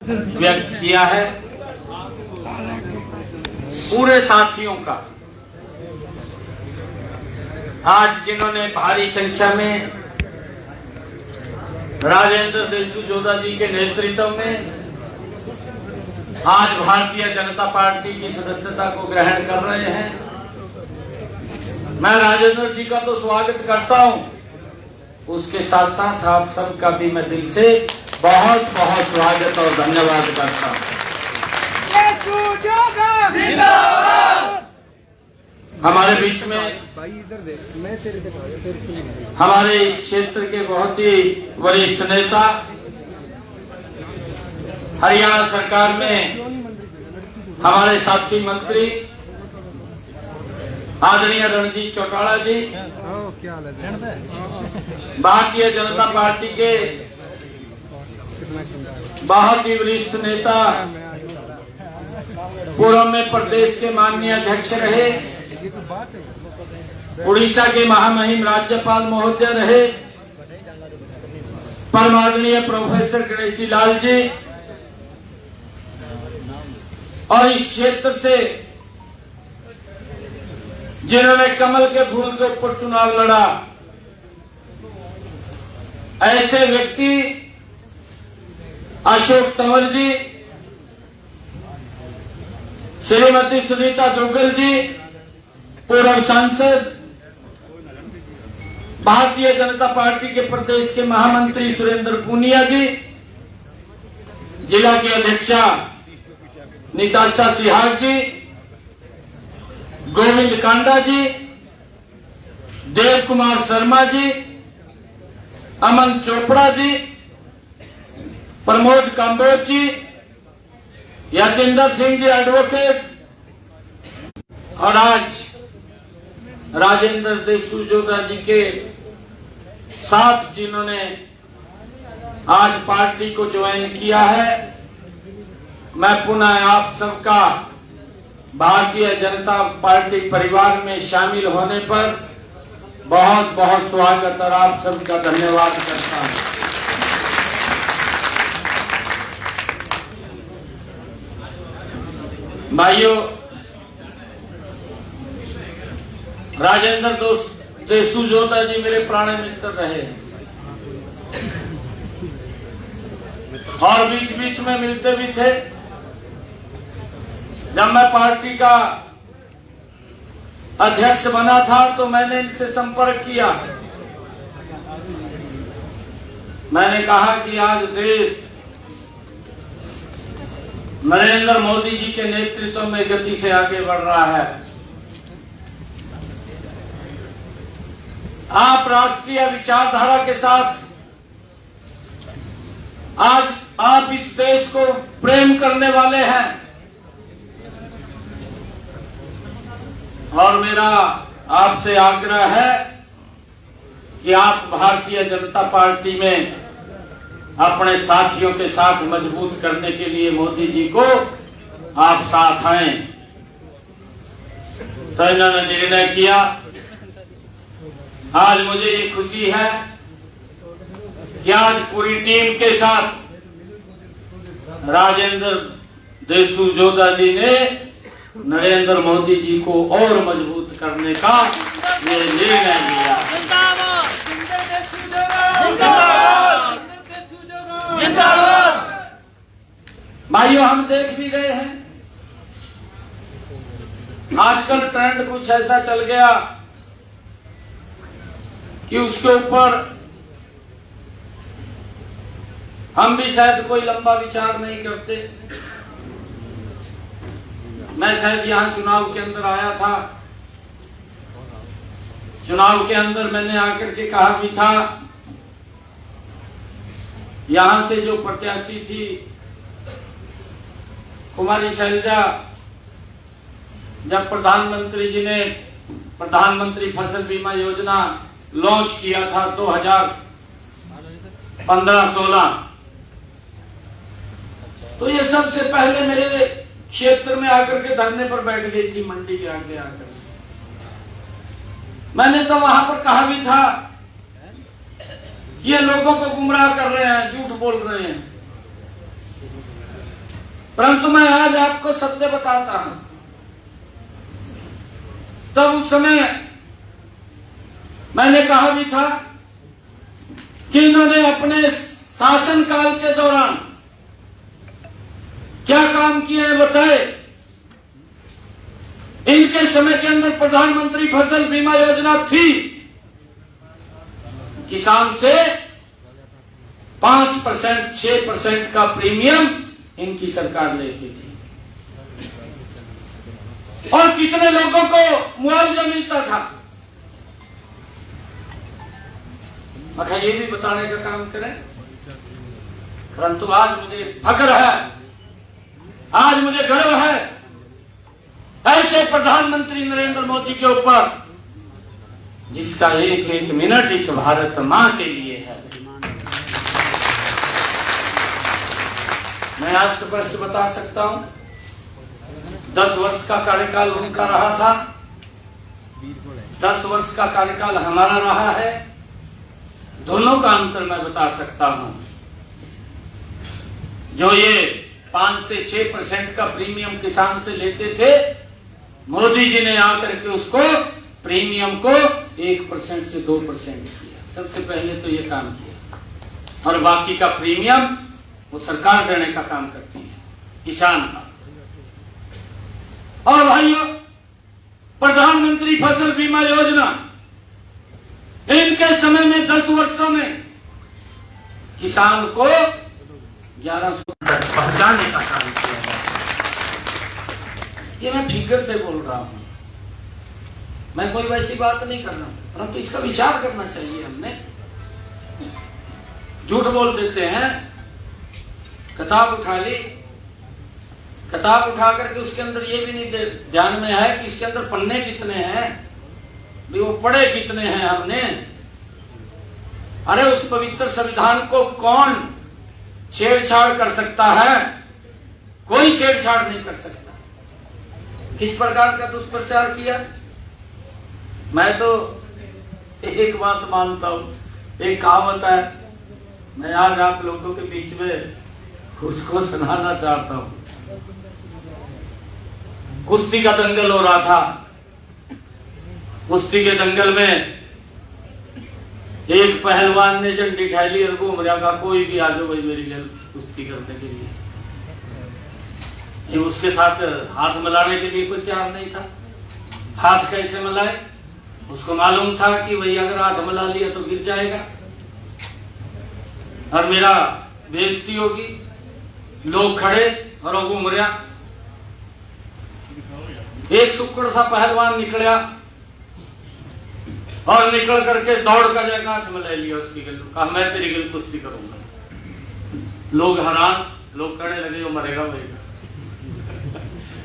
व्यक्त किया है पूरे साथियों का। आज जिन्होंने भारी संख्या में राजेंद्र देशुजोधा जी के नेतृत्व में आज भारतीय जनता पार्टी की सदस्यता को ग्रहण कर रहे हैं, मैं राजेंद्र जी का तो स्वागत करता हूं, उसके साथ साथ आप सबका भी मैं दिल से बहुत बहुत स्वागत और धन्यवाद करता हूं। हमारे बीच में हमारे इस क्षेत्र के बहुत ही वरिष्ठ नेता, हरियाणा सरकार में हमारे साथी मंत्री आदरणीय रणजीत चौटाला जी, भारतीय जनता पार्टी के बहुत ही वरिष्ठ नेता, पूर्व में प्रदेश के माननीय अध्यक्ष रहे, उड़ीसा के महामहिम राज्यपाल महोदय रहे, परमादरणीय प्रोफेसर गणेशी लाल जी, और इस क्षेत्र से जिन्होंने कमल के फूल के ऊपर चुनाव लड़ा, ऐसे व्यक्ति अशोक तंवर जी, श्रीमती सुनीता दुग्गल जी, पूर्व सांसद, भारतीय जनता पार्टी के प्रदेश के महामंत्री सुरेंद्र पूनिया जी, जिला की अध्यक्षा निताशा सिहाग जी, गोविंद कांडा जी, देव कुमार शर्मा जी, अमन चोपड़ा जी, प्रमोद कांबोज जी, यतेंद्र सिंह जी एडवोकेट, और आज राजेंद्र देशुजोधा जी के साथ जिन्होंने आज पार्टी को ज्वाइन किया है, मैं पुनः आप सबका भारतीय जनता पार्टी परिवार में शामिल होने पर बहुत बहुत स्वागत और आप सबका धन्यवाद करता हूं। भाइयों, राजेंद्र देशुजोधा जी मेरे प्राण मित्र रहे और बीच बीच में मिलते भी थे। जब मैं पार्टी का अध्यक्ष बना था तो मैंने इनसे संपर्क किया। मैंने कहा कि आज देश नरेंद्र मोदी जी के नेतृत्व में गति से आगे बढ़ रहा है। आप राष्ट्रीय विचारधारा के साथ आज आप इस देश को प्रेम करने वाले हैं और मेरा आपसे आग्रह है कि आप भारतीय जनता पार्टी में अपने साथियों के साथ मजबूत करने के लिए मोदी जी को आप साथ आए। तो इन्होंने निर्णय किया। आज मुझे ये खुशी है कि आज पूरी टीम के साथ राजेंद्र देशुजोधा जी ने नरेंद्र मोदी जी को और मजबूत करने का ये निर्णय लिया। भाइयों, हम देख भी रहे हैं आजकल ट्रेंड कुछ ऐसा चल गया कि उसके ऊपर हम भी शायद कोई लंबा विचार नहीं करते। मैं शायद यहाँ चुनाव के अंदर आया था, चुनाव के अंदर मैंने आकर के कहा भी था, यहाँ से जो प्रत्याशी थी कुमारी शैलजा, जब प्रधानमंत्री जी ने प्रधानमंत्री फसल बीमा योजना लॉन्च किया था 2015-16, तो ये सबसे पहले मेरे क्षेत्र में आकर के धरने पर बैठ गई थी, मंडी के आगे आकर। मैंने तो वहां पर कहा भी था ये लोगों को गुमराह कर रहे हैं, झूठ बोल रहे हैं। परंतु मैं आज आपको सत्य बताता हूं, तब उस समय मैंने कहा भी था कि इन्होंने अपने शासनकाल के दौरान क्या काम किए हैं बताए। इनके समय के अंदर प्रधानमंत्री फसल बीमा योजना थी, किसान से 5% 6% का प्रीमियम इनकी सरकार लेती थी और कितने लोगों को मुआवजा मिलता था। मगर ये भी बताने का काम करें। परंतु आज मुझे फख्र है, आज मुझे गर्व है ऐसे प्रधानमंत्री नरेंद्र मोदी के ऊपर, जिसका एक एक मिनट इस भारत मां के लिए है। मैं आज स्पष्ट बता सकता हूं, 10 वर्ष का कार्यकाल उनका रहा था, 10 वर्ष का कार्यकाल हमारा रहा है। दोनों का अंतर मैं बता सकता हूं। जो ये 5 से 6% का प्रीमियम किसान से लेते थे, मोदी जी ने आकर के उसको प्रीमियम को 1% से 2% किया। सबसे पहले तो ये काम किया और बाकी का प्रीमियम वो सरकार देने का काम करती है, किसान का। और भाइयों, प्रधानमंत्री फसल बीमा योजना इनके समय में 10 वर्षों में किसान को 1100 तक पहुंचाने का काम किया गया। ये मैं फिगर से बोल रहा हूं, मैं कोई वैसी बात नहीं कर रहा हूं, परंतु इसका विचार करना चाहिए। हमने झूठ बोल देते हैं, किताब उठा ली, किताब उठा करके उसके अंदर ये भी नहीं ध्यान में है कि इसके अंदर पन्ने कितने हैं, भी वो पढ़े कितने हैं हमने। अरे उस पवित्र संविधान को कौन छेड़छाड़ कर सकता है? कोई छेड़छाड़ नहीं कर सकता। किस प्रकार का दुष्प्रचार किया? मैं तो एक बात मानता हूं, एक कहावत है, मैं आज आप लोगों के बीच में उसको सुनाना चाहता हूं। कुश्ती का दंगल हो रहा था, कुश्ती के दंगल में एक पहलवान ने झंडी ठहली और घूम रहा, का कोई भी आ जाओ भाई मेरी कुश्ती करने के लिए। उसके साथ हाथ मिलाने के लिए कोई तैयार नहीं था। हाथ कैसे मिलाए? उसको मालूम था कि भाई अगर हाथ मिला लिया तो गिर जाएगा और मेरा बेइज्जती होगी। लोग खड़े और वो घूम रहा। एक सुक्कड़ सा पहलवान निकला और निकल करके दौड़ कर जाकर हाथ में ले लिया उसकी गिल, कहा मैं तेरी गिल कुश्ती करूंगा। लोग हैरान, लोग कहने लगे वो मरेगा मरेगा।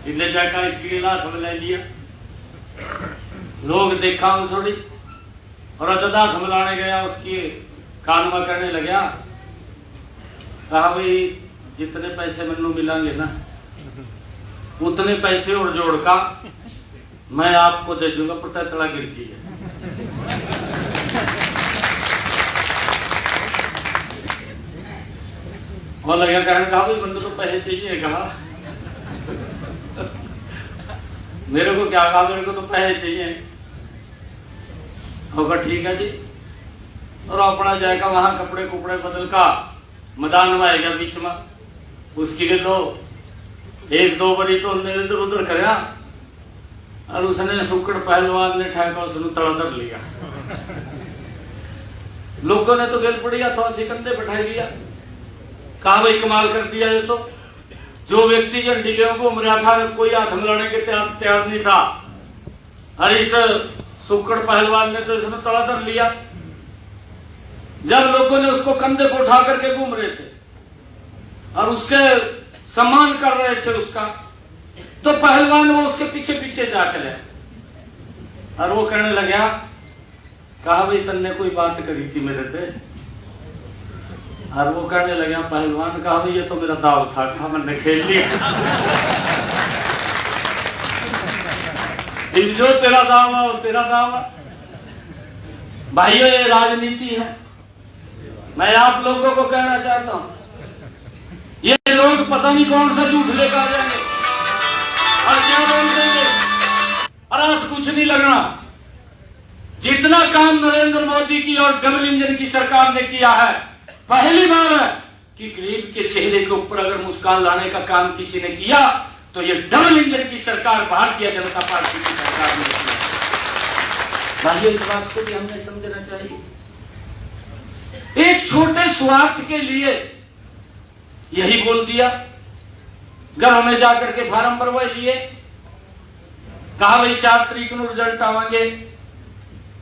इन्हें जाकर इसकी गिल हाथ में ले लिया। लोग देखा मुसोड़ी और जब हाथ मिलाने गया उसकी कान में करने लगा, कहा भाई जितने पैसे मैनू मिलेंगे ना उतने पैसे और जोड़ का मैं आपको दे दूंगा, पर तला गिर जी है। और लगा कहने, कहा भाई बंदे तो पैसे चाहिए। कहा मेरे को क्या? कहा मेरे को तो पैसे चाहिए। होगा ठीक है जी। और अपना जाएगा वहां कपड़े कुपड़े बदल का मैदान में आएगा बीच में, उसकी के लो एक दो बड़ी तो इधर उधर करया और उसने सुक्कड़ पहलवान ने ठहका उसने तड़ादर लिया। लोगों ने तो गिल पड़िया तो कंधे बैठाई लिया। कहा भाई कमाल कर दिया ये तो। जो व्यक्ति झंडी ले घूम रहा था कोई हाथ मिलाने के तैयार नहीं था और इस सुक्कड़ पहलवान ने तो इसने तड़ादर लिया। जब लोगों ने उसको कंधे पर उठा करके घूम रहे थे और उसके सम्मान कर रहे थे उसका, तो पहलवान वो उसके पीछे पीछे जा चले और वो कहने लगा, कहा भाई तन्ने कोई बात करी थी मेरे से? और वो कहने लगा पहलवान, कहा भाई ये तो मेरा दाव था, कहा मैंने खेल लिया। जो तेरा दाव है वो तेरा दाव है। भाइयों ये राजनीति है। मैं आप लोगों को कहना चाहता हूं, ये लोग पता नहीं कौन सा झूठ लेकर आ जाएंगे और क्या बोल देंगे, और आज कुछ नहीं लगना। जितना काम नरेंद्र मोदी की और डबल इंजन की सरकार ने किया है, पहली बार है कि गरीब के चेहरे के ऊपर अगर मुस्कान लाने का काम किसी ने किया तो ये डबल इंजन की सरकार भारतीय जनता पार्टी की सरकार ने किया। भाइयों, इस बात को भी हमने समझना चाहिए। एक छोटे स्वार्थ के लिए यही बोल दिया, घरों में जाकर के फार्म भरवा लिए, कहा भाई 4 तारीख को रिजल्ट आवेंगे,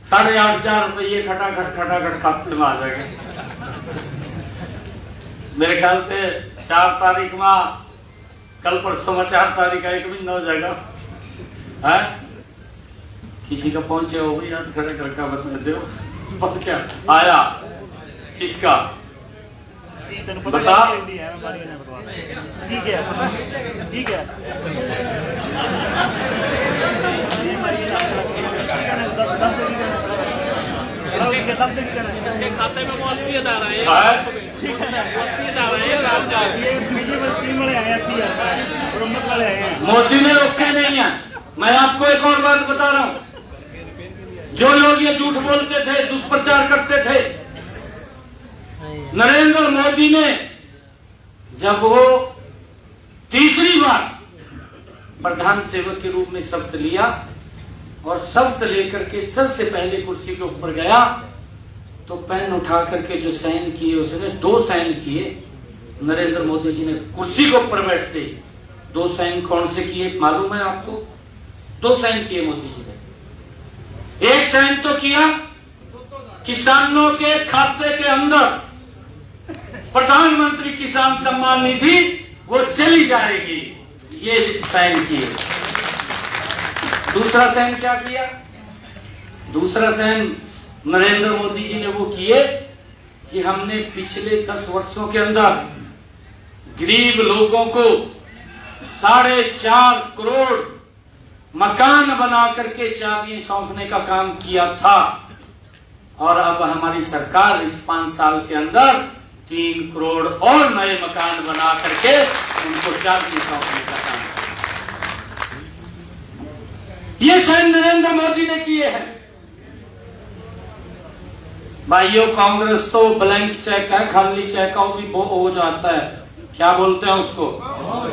8,500 रुपये खटाखट खाते में आ जाएंगे। मेरे ख्याल से 4 तारीख में, कल परसों में 4 तारीख का 1 महीना हो जाएगा। है किसी का पहुंचे हो भाई, याद खड़े करके बता दो, पहुंचा आया किसका बता। ठीक है ठीक है, इसके खाते में 80,000 है, 80,000 है। मोदी ने रोके नहीं है। मैं आपको एक और बात बता रहा हूं, जो लोग ये झूठ बोलते थे, दुष्प्रचार करते थे, नरेंद्र मोदी ने जब वो तीसरी बार प्रधान सेवक के रूप में शपथ लिया और शपथ लेकर के सबसे पहले कुर्सी के ऊपर गया तो पेन उठा करके जो साइन किए, उसने 2 साइन किए। नरेंद्र मोदी जी ने कुर्सी के ऊपर बैठते 2 साइन कौन से किए मालूम है आपको? 2 साइन किए मोदी जी ने। एक साइन तो किया किसानों के खाते के अंदर प्रधानमंत्री किसान सम्मान निधि वो चली जाएगी, ये साइन किए। दूसरा साइन क्या किया? दूसरा साइन नरेंद्र मोदी जी ने वो किए कि हमने पिछले 10 वर्षों के अंदर गरीब लोगों को 4.5 करोड़ मकान बना करके चाबियां सौंपने का काम किया था, और अब हमारी सरकार इस 5 साल के अंदर 3 करोड़ और नए मकान बना करके उनको चाबियां सौंपने का काम। ये साइन नरेंद्र मोदी ने किए हैं। भाइयों, कांग्रेस तो ब्लैंक चेक है, खाली चेक का भी हो जाता है, क्या बोलते हैं उसको,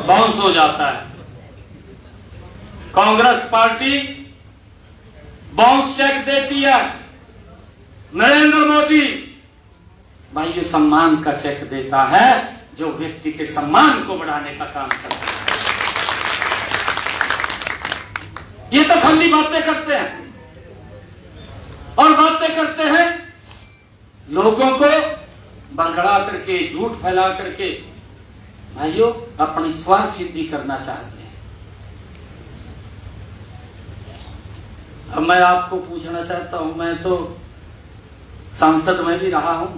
बाउंस हो जाता है। कांग्रेस पार्टी बाउंस चेक देती है, नरेंद्र मोदी भाई ये सम्मान का चेक देता है, जो व्यक्ति के सम्मान को बढ़ाने का काम करता है। ये तो खाली बातें करते हैं, और बातें करते हैं लोगों को बंगड़ा करके, झूठ फैला करके भाइयों अपनी स्वार्थ सिद्धि करना चाहते हैं। अब मैं आपको पूछना चाहता हूं, मैं तो सांसद में भी रहा हूं,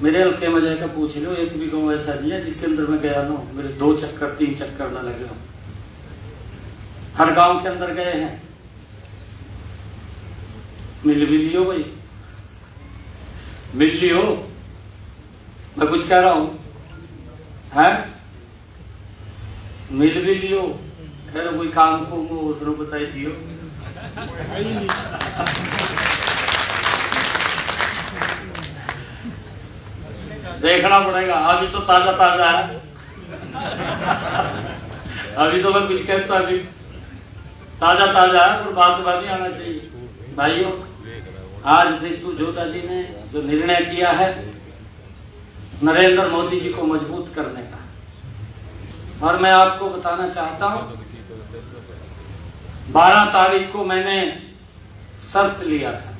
मेरे हल्के में जाकर पूछ लो, एक भी गांव ऐसा नहीं है जिसके अंदर मैं गया ना मेरे 2 चक्कर 3 चक्कर ना लगे हो। हर गांव के अंदर गए हैं, मिल भी लियो भाई, मिल लियो, मैं कुछ कह रहा हूं है, मिल भी लियो, खैर कोई काम को उसने बताई दियो। देखना पड़ेगा, अभी तो ताजा ताजा है, अभी तो मैं कुछ कहता अभी ताजा ताजा है, पर बात नहीं आना चाहिए। भाइयों, आज देशू जोधा जी ने जो निर्णय किया है नरेंद्र मोदी जी को मजबूत करने का, और मैं आपको बताना चाहता हूं 12 तारीख को मैंने शर्त लिया था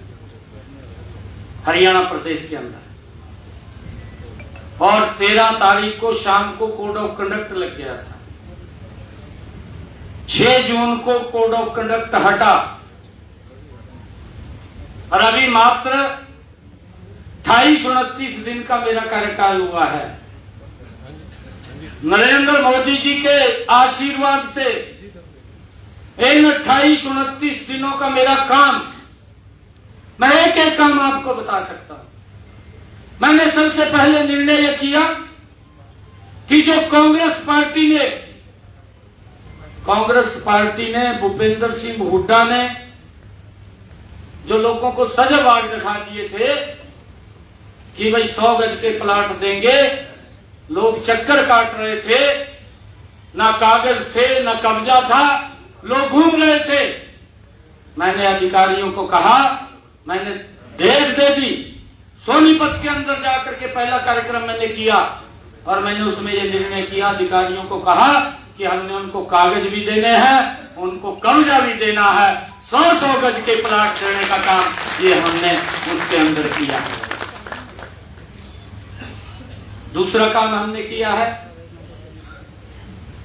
हरियाणा प्रदेश के अंदर, और 13 तारीख को शाम को कोड ऑफ कंडक्ट लग गया था। 6 जून को कोड ऑफ कंडक्ट हटा, और अभी मात्र 28-29 दिन का मेरा कार्यकाल हुआ है। नरेंद्र मोदी जी के आशीर्वाद से इन 28-29 दिनों का मेरा काम, मैं एक एक काम आपको बता सकता हूं। मैंने सबसे पहले निर्णय यह किया कि जो कांग्रेस पार्टी ने भूपेंद्र सिंह हुड्डा ने जो लोगों को सजावाट दिखा दिए थे कि भाई 100 गज के प्लाट देंगे, लोग चक्कर काट रहे थे, ना कागज थे ना कब्जा था, लोग घूम रहे थे। मैंने अधिकारियों को कहा, मैंने डेट दे दी, सोनीपत के अंदर जाकर के पहला कार्यक्रम मैंने किया और मैंने उसमें ये निर्णय किया, अधिकारियों को कहा कि हमने उनको कागज भी देने हैं, उनको कब्जा भी देना है, 100 गज के प्लाट देने का काम ये हमने उसके अंदर किया है। दूसरा काम हमने किया है,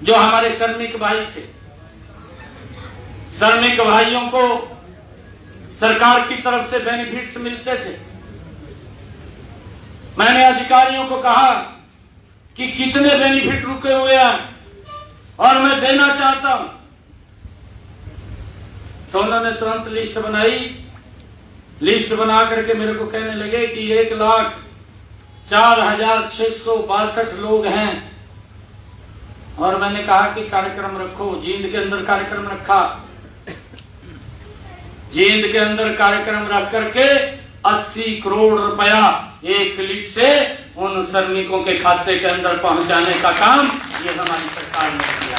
जो हमारे श्रमिक भाई थे, श्रमिक भाइयों को सरकार की तरफ से बेनिफिट्स मिलते थे। मैंने अधिकारियों को कहा कि कितने बेनिफिट रुके हुए हैं और मैं देना चाहता हूं, तो उन्होंने तुरंत लिस्ट बनाई। लिस्ट बना करके मेरे को कहने लगे कि 1,04,662 लोग हैं। और मैंने कहा कि कार्यक्रम रखो। जींद के अंदर कार्यक्रम रखा, जींद के अंदर कार्यक्रम रख करके 80 करोड़ रुपया एक क्लिक से उन श्रमिकों के खाते के अंदर पहुंचाने का काम ये हमारी सरकार ने किया।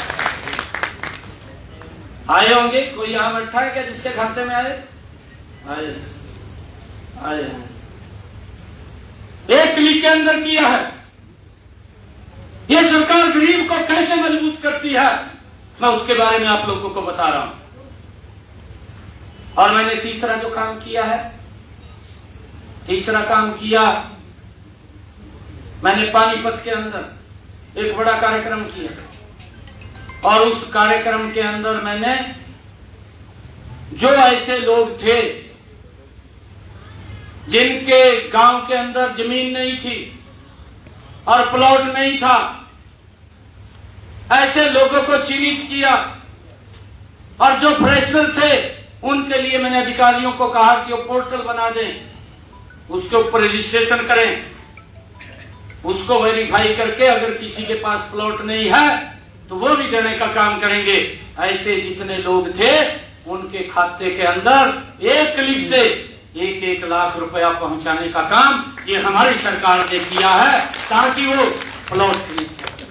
आए होंगे, कोई यहां बैठा है क्या जिसके खाते में आए? आए एक क्लिक के अंदर किया है। ये सरकार गरीब को कैसे मजबूत करती है, मैं उसके बारे में आप लोगों को बता रहा हूं। और मैंने तीसरा जो काम किया है, तीसरा काम किया, मैंने पानीपत के अंदर एक बड़ा कार्यक्रम किया और उस कार्यक्रम के अंदर मैंने जो ऐसे लोग थे जिनके गांव के अंदर जमीन नहीं थी और प्लॉट नहीं था, ऐसे लोगों को चिन्हित किया और जो फ्रेशर थे उनके लिए मैंने अधिकारियों को कहा कि वो पोर्टल बना दें, उसके ऊपर रजिस्ट्रेशन करें, उसको वेरीफाई करके अगर किसी के पास प्लॉट नहीं है तो वो भी देने का काम करेंगे। ऐसे जितने लोग थे उनके खाते के अंदर एक क्लिक से 1-1 लाख रुपया पहुंचाने का काम ये हमारी सरकार ने किया है, ताकि वो प्लॉट खरीद सके,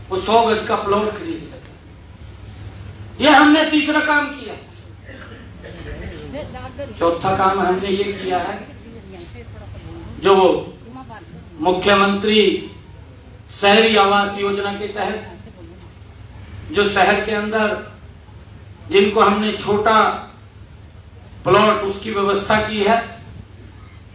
वो 100 गज का प्लॉट खरीद सके। ये हमने तीसरा काम किया। चौथा काम हमने ये किया है, जो मुख्यमंत्री शहरी आवास योजना के तहत जो शहर के अंदर जिनको हमने छोटा प्लॉट उसकी व्यवस्था की है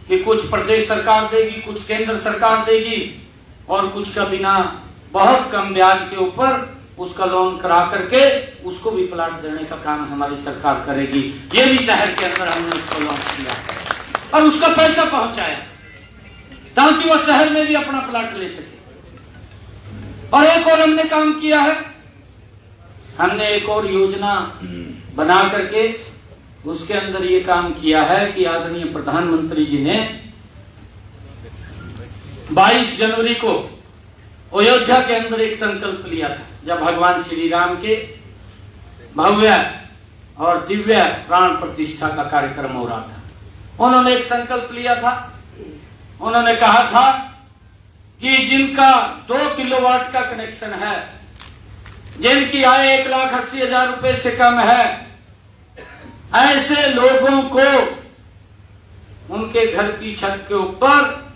कि कुछ प्रदेश सरकार देगी, कुछ केंद्र सरकार देगी और कुछ का बिना बहुत कम ब्याज के ऊपर उसका लोन करा करके उसको भी प्लाट देने का काम हमारी सरकार करेगी। ये भी शहर के अंदर हमने उसको लॉन्च किया और उसका पैसा पहुंचाया ताकि वह शहर में भी अपना प्लाट ले सके। और एक और हमने काम किया है, हमने एक और योजना बना करके उसके अंदर ये काम किया है कि आदरणीय प्रधानमंत्री जी ने 22 जनवरी को अयोध्या के अंदर एक संकल्प लिया था, जब भगवान श्री राम के भव्य और दिव्य प्राण प्रतिष्ठा का कार्यक्रम हो रहा था। उन्होंने एक संकल्प लिया था, उन्होंने कहा था कि जिनका 2 किलोवाट का कनेक्शन है, जिनकी आय 1,80,000 रुपए से कम है, ऐसे लोगों को उनके घर की छत के ऊपर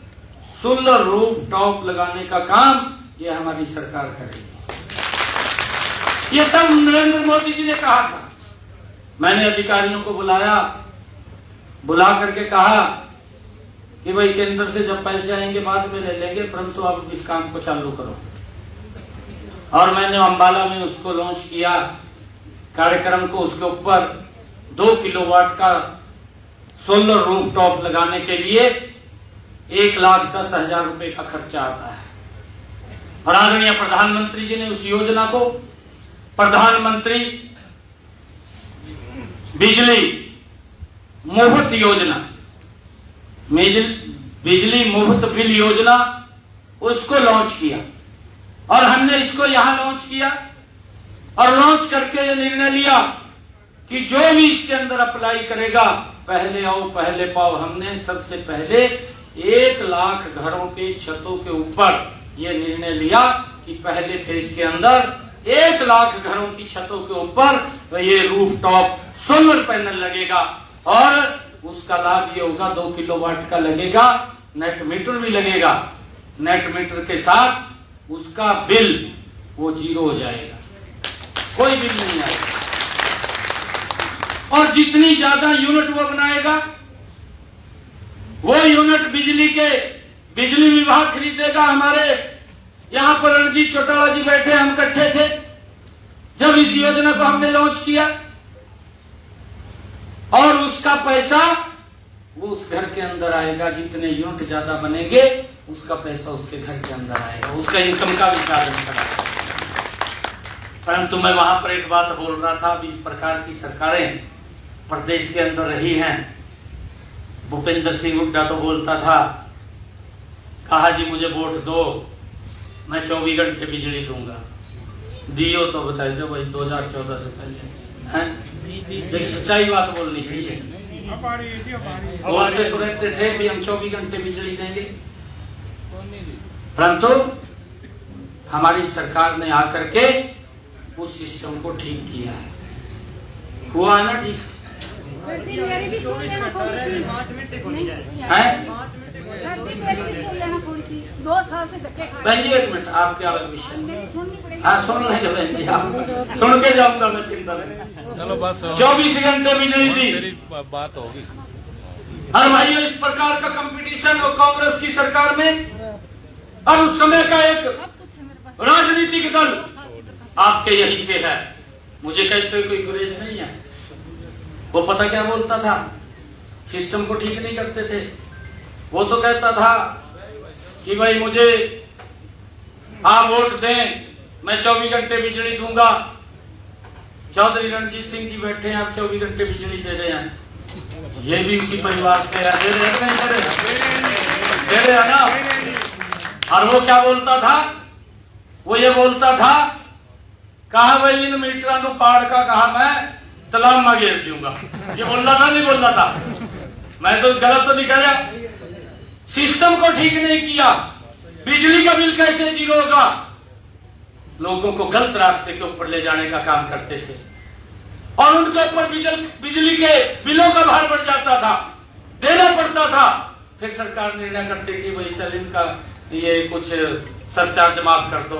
सोलर रूफ टॉप लगाने का काम ये हमारी सरकार करेगी। ये तब नरेंद्र मोदी जी ने कहा था। मैंने अधिकारियों को बुलाया, बुला करके कहा कि भाई केंद्र से जब पैसे आएंगे बाद में ले लेंगे, परंतु अब इस काम को चालू करो। और मैंने अंबाला में उसको लॉन्च किया कार्यक्रम को। उसके ऊपर 2 किलोवाट का सोलर रूफ टॉप लगाने के लिए 1,10,000 रुपए का खर्चा आता है। और आदरणीय प्रधानमंत्री जी ने उस योजना को प्रधानमंत्री बिजली मुफ्त योजना, बिजली मुफ्त बिल योजना, उसको लॉन्च किया। और हमने इसको यहां लॉन्च किया और लॉन्च करके ये निर्णय लिया कि जो भी इसके अंदर अप्लाई करेगा, पहले आओ पहले पाओ। हमने सबसे पहले 1 लाख घरों के छतों के ऊपर ये निर्णय लिया कि पहले फेज के अंदर 1 लाख घरों की छतों के ऊपर तो ये रूफ टॉप सोलर पैनल लगेगा और उसका लाभ ये होगा 2 किलोवाट का लगेगा, नेट मीटर भी लगेगा। नेट मीटर के साथ उसका बिल वो 0 हो जाएगा, कोई बिल नहीं आएगा। और जितनी ज्यादा यूनिट वो बनाएगा, वो यूनिट बिजली विभाग खरीदेगा। हमारे यहां पर रणजीत चौटाला जी बैठे, हम इकट्ठे थे जब इस योजना को हमने लॉन्च किया, और उसका पैसा वो उस घर के अंदर आएगा। जितने यूनिट ज्यादा बनेंगे उसका पैसा उसके घर के अंदर आएगा, उसका इनकम का भी साधन कराएगा। परंतु मैं वहां पर एक बात बोल रहा था, अभी इस प्रकार की सरकारें प्रदेश के अंदर रही हैं। भूपेंद्र सिंह हुड्डा तो बोलता था, कहा जी मुझे वोट दो, मैं 24 घंटे बिजली दूंगा। दियो तो बताइए भाई 2014 से पहले हैं, लेकिन सच्चाई बात बोलनी चाहिए। बोलते तो रहते थे भी हम 24 घंटे बिजली देंगे, परंतु हमारी सरकार ने आकर के उस सिस्टम को ठीक किया है। हुआ ना ठीक है? बहन जी 1 मिनट, आपके अलग विषय। हाँ सुन लेंगे बहन जी, आप सुन के जाऊंगा मैं, चिंता नहीं। चलो बस 24 घंटे बिजली दी बात होगी। और भाइयों इस प्रकार का कंपटीशन और कांग्रेस की सरकार में, और उस समय का एक राजनीतिक दल आपके यही से है, मुझे कहते कोई गुरेज नहीं है। वो पता क्या बोलता था, सिस्टम को ठीक नहीं करते थे। वो तो कहता था कि भाई मुझे आप वोट दें, मैं 24 घंटे बिजली दूंगा। चौधरी रणजीत सिंह जी बैठे हैं, आप 24 घंटे बिजली दे रहे हैं, ये भी उसी परिवार से है, दे रहे हैं ना। और वो क्या बोलता था, वो ये बोलता था, कहा भाई इन मीटरा नु पाड़ का कहा मैं तालाब में घेर दूंगा। ये बोल रहा था, नहीं बोल रहा था? मैं तो गलत तो नहीं कह रहा। सिस्टम को ठीक नहीं किया, बिजली का बिल कैसे 0 होगा? लोगों को गलत रास्ते के ऊपर ले जाने का काम करते थे और उनके ऊपर बिजली के बिलों का भार बढ़ जाता था, देना पड़ता था। फिर सरकार निर्णय करती थी भाई चल इनका ये कुछ सरचार्ज माफ कर दो,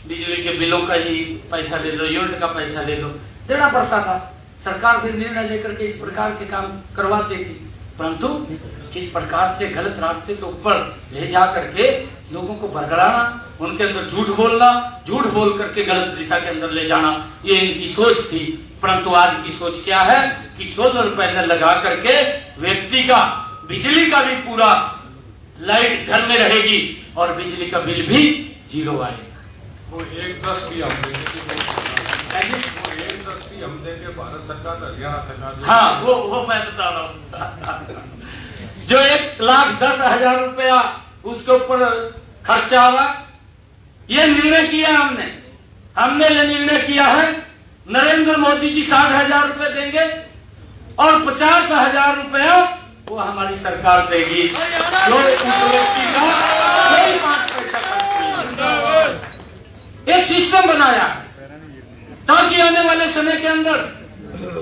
बिजली के बिलों का ही पैसा ले लो, यूनिट का पैसा ले लो, देना पड़ता था। सरकार फिर निर्णय लेकर के इस प्रकार के काम करवाती थी, परंतु किस प्रकार से गलत रास्ते के ऊपर ले जा करके लोगों को भरगड़ाना, उनके अंदर झूठ बोलना, झूठ बोल करके गलत दिशा के अंदर ले जाना, ये इनकी सोच थी। परंतु आज की सोच क्या है कि सोलर पैनल लगा करके व्यक्ति का बिजली का भी पूरा लाइट घर में रहेगी और बिजली का बिल भी 0 आएगा। वो 1/10 भी हम देंगे, भारत सरकार, हरियाणा सरकार। हाँ वो मैं बता रहा हूँ जो 1,10,000 रुपया उसके ऊपर खर्चा हुआ, ये निर्णय किया हमने ये निर्णय किया है। नरेंद्र मोदी जी 60,000 रुपए देंगे और 50,000 रुपया वो हमारी सरकार देगी, जो उस व्यक्ति का कोई 5 पैसा खर्च नहीं। एक सिस्टम बनाया ताकि आने वाले समय के अंदर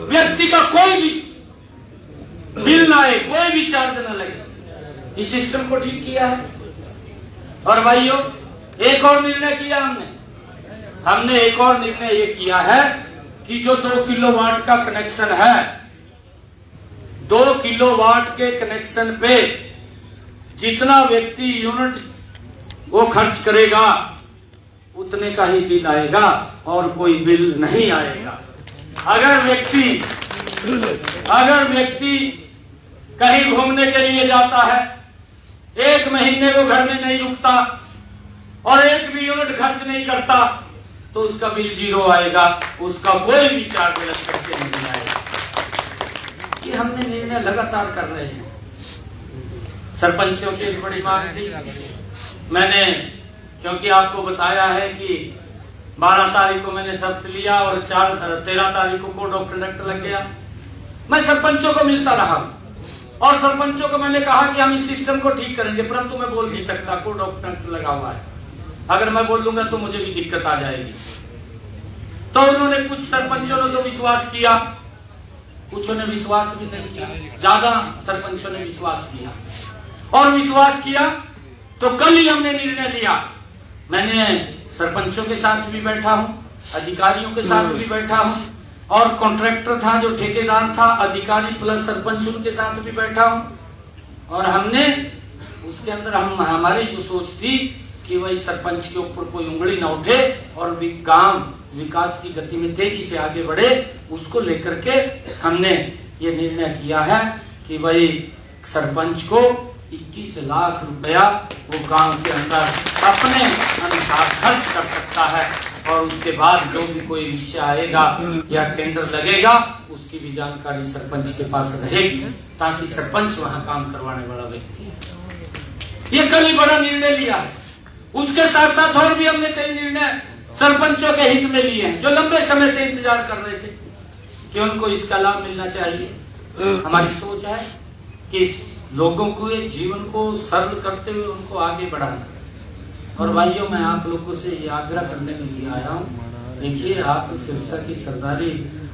व्यक्ति का कोई भी बिल ना आए, कोई भी चार्ज ना लगे। इस सिस्टम को ठीक किया है। और भाइयों एक और निर्णय किया हमने एक और निर्णय ये किया है कि जो 2 किलोवाट का कनेक्शन है, 2 किलोवाट के कनेक्शन पे जितना व्यक्ति यूनिट वो खर्च करेगा उतने का ही बिल आएगा और कोई बिल नहीं आएगा। अगर व्यक्ति कहीं घूमने के लिए जाता है, 1 महीने वो घर में नहीं रुकता और 1 भी यूनिट खर्च नहीं करता, तो उसका बिल 0 आएगा, उसका कोई भी चार्ज लग करके नहीं आएगा। ये हमने निर्णय लगातार कर रहे हैं। सरपंचों की एक बड़ी मांग थी, मैंने क्योंकि आपको बताया है कि 12 तारीख को मैंने शर्त लिया और 13 तारीख को कोड ऑफ कंडक्ट लग गया। मैं सरपंचों को मिलता रहा और सरपंचों को मैंने कहा कि हम इस सिस्टम को ठीक करेंगे, परंतु मैं बोल नहीं सकता, कोड ऑफ कंडक्ट लगा हुआ है। अगर मैं बोल दूंगा तो मुझे भी दिक्कत आ जाएगी। तो उन्होंने, कुछ सरपंचों ने तो विश्वास किया, कुछों ने विश्वास भी नहीं किया, ज्यादा सरपंचों ने विश्वास किया। और विश्वास किया तो कल ही हमने निर्णय लिया। मैंने सरपंचों के साथ भी बैठा हूं, अधिकारियों के साथ भी बैठा हूं, और कॉन्ट्रैक्टर था जो ठेकेदार था, अधिकारी प्लस सरपंच, उनके साथ भी बैठा हूं। और हमने उसके अंदर हमारी जो सोच थी कि वही सरपंच के ऊपर कोई उंगली ना उठे और गांव विकास की गति में तेजी से आगे बढ़े, उसको लेकर के हमने ये निर्णय किया है कि भाई सरपंच को 21 लाख रुपया वो गांव के अंदर अपने अनुसार खर्च कर सकता है, और उसके बाद जो भी कोई विषय आएगा या टेंडर लगेगा उसकी भी जानकारी सरपंच के पास रहेगी, ताकि सरपंच वहां काम करवाने वाला व्यक्ति है। ये कल ही बड़ा निर्णय लिया है। उसके साथ साथ और भी हमने कई निर्णय सरपंचों के हित में लिए हैं, जो लंबे समय से इंतजार कर रहे थे कि उनको इसका लाभ मिलना चाहिए। हमारी सोच है कि लोगों को ये जीवन को सरल करते हुए उनको आगे बढ़ाना। और भाइयों, मैं आप लोगों से ये आग्रह करने के लिए आया हूँ, देखिए आप सिरसा की सरदारी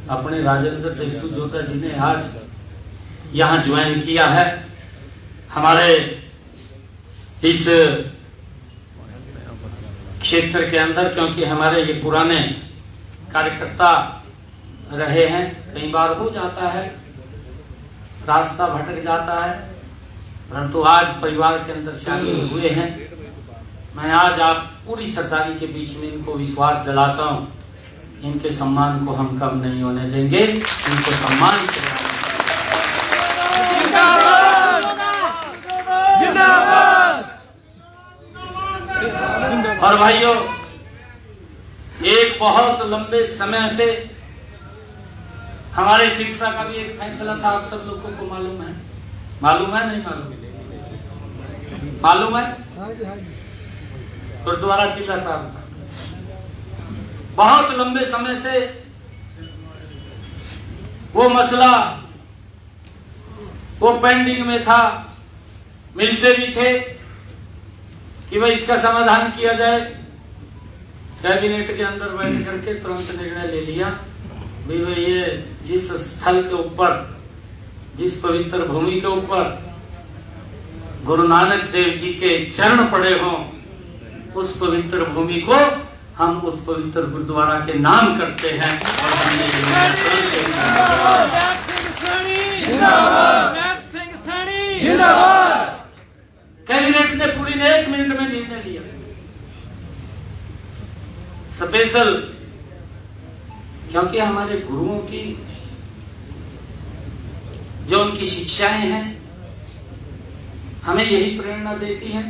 अपने राजेंद्र देशमुख जी ने आज यहाँ ज्वाइन किया है हमारे इस क्षेत्र के अंदर, क्योंकि हमारे ये पुराने कार्यकर्ता रहे हैं। कई बार हो जाता है, रास्ता भटक जाता है, परंतु आज परिवार के अंदर शामिल हुए हैं। मैं आज आप पूरी सरदारी के बीच में इनको विश्वास दिलाता हूं, इनके सम्मान को हम कम नहीं होने देंगे, इनको सम्मान और भाइयों, एक बहुत लंबे समय से हमारे सिरसा का भी एक फैसला था, आप सब लोगों को मालूम है, मालूम है नहीं मालूम, मालूम है, गुरुद्वारा चिल्ला साहब का बहुत लंबे समय से वो मसला वो पेंडिंग में था। मिलते भी थे कि भाई इसका समाधान किया जाए। कैबिनेट के अंदर बैठ करके तुरंत निर्णय ले लिया भाई ये जिस स्थल के ऊपर, जिस पवित्र भूमि के ऊपर गुरु नानक देव जी के चरण पड़े हों, उस पवित्र भूमि को हम उस पवित्र गुरुद्वारा के नाम करते हैं। और हमने कैबिनेट ने पूरी ने 1 मिनट में निर्णय लिया। स्पेशल क्योंकि हमारे गुरुओं की जो उनकी शिक्षाएं हैं हमें यही प्रेरणा देती हैं।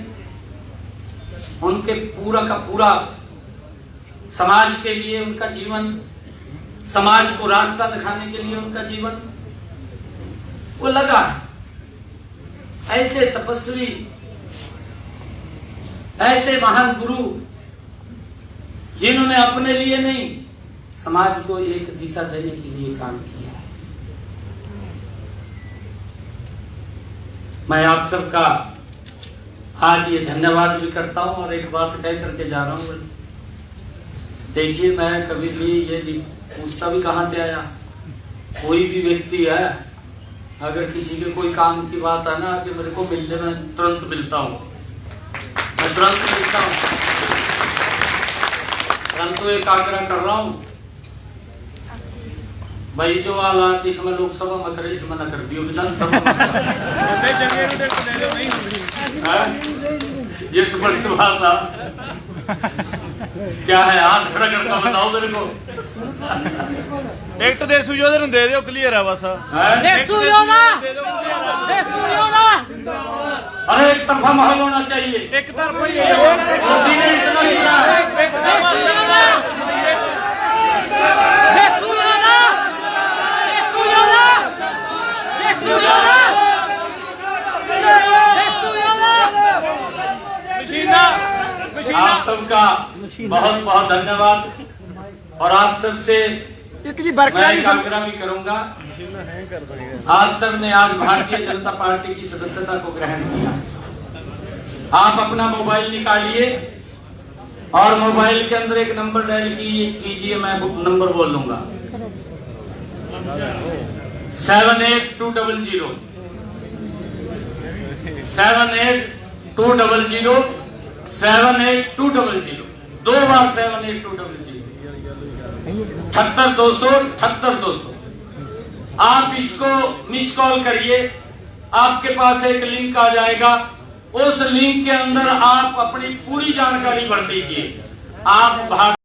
उनके पूरा का पूरा समाज के लिए उनका जीवन, समाज को रास्ता दिखाने के लिए उनका जीवन वो लगा। ऐसे तपस्वी, ऐसे महान गुरु जिन्होंने अपने लिए नहीं समाज को एक दिशा देने के लिए काम किया है। मैं आप सबका आज ये धन्यवाद भी करता हूं और एक बात कह करके जा रहा हूं। देखिए, मैं कभी भी ये पूछता भी कहां से आया। कोई भी व्यक्ति है, अगर किसी के कोई काम की बात है ना कि मेरे को मिलने में तुरंत मिलता हूं, मैं तुरंत मिलता हूं। परंतु एक आग्रह कर रहा हूं भाई, जो हालात इसमें लोकसभा में करे इसमें न कर दियो विधानसभा ये स्पष्ट बात है। क्या है, हाथ खड़ा करना बताओ मेरे को। एक तो देश सुजोधे ਨੂੰ ਦੇ ਦਿਓ, क्लियर है बस। अरे एक तरफा माहौल होना चाहिए, एक तरफा ही मोदी ने इतना किया है। आप सब बहुत धन्यवाद। और आप सबसे जी मैं एक आग्रह भी करूंगा, आप सब ने आज भारतीय जनता पार्टी की सदस्यता को ग्रहण किया। आप अपना मोबाइल निकालिए और मोबाइल के अंदर एक नंबर डायल कीजिए, मैं नंबर बोल लूंगा 78200 78200 78200 2 बार 78200 78200 78200। आप इसको मिस कॉल करिए, आपके पास एक लिंक आ जाएगा। उस लिंक के अंदर आप अपनी पूरी जानकारी भर दीजिए। आप